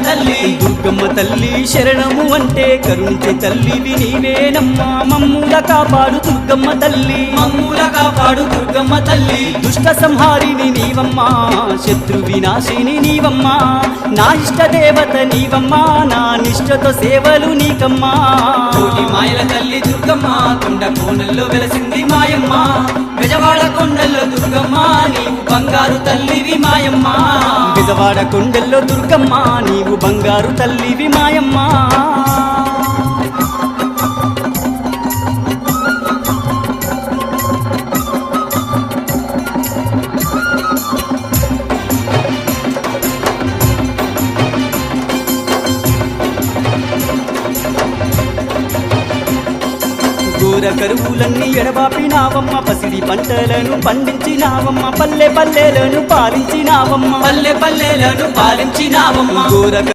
తల్లి దుర్గమ్మ తల్లి శరణము అంటే కరుణించే తల్లివి నీవేనమ్మా మమ్ముల కాపాడు దుర్గమ్మ తల్లి మమ్ముల కాపాడు దుర్గమ్మ తల్లి దుష్ట సంహారిని నీవమ్మా శత్రు వినాశిని నీవమ్మా నా ఇష్ట దేవత నీవమ్మా నా నిష్టతో సేవలు నీకమ్మా కోటి మాయల తల్లి దుర్గమ్మ కొండ కోనల్లో వెలసింది మాయమ్మ బెజవాడ కొండల్లో దుర్గమ్మ నీవు బంగారు తల్లివి మాయమ్మ బెజవాడ కొండల్లో దుర్గమ్మ నీవు బంగారు తల్లివి మాయమ్మ ఘోర కరువులన్నీ ఎడబాపినావమ్మ పసిడి పంటలను పండించినావమ్మ పల్లె పల్లెలను పాలించినావమ్మ పల్లె పల్లెలను పాలించినావమ్మ ఘోర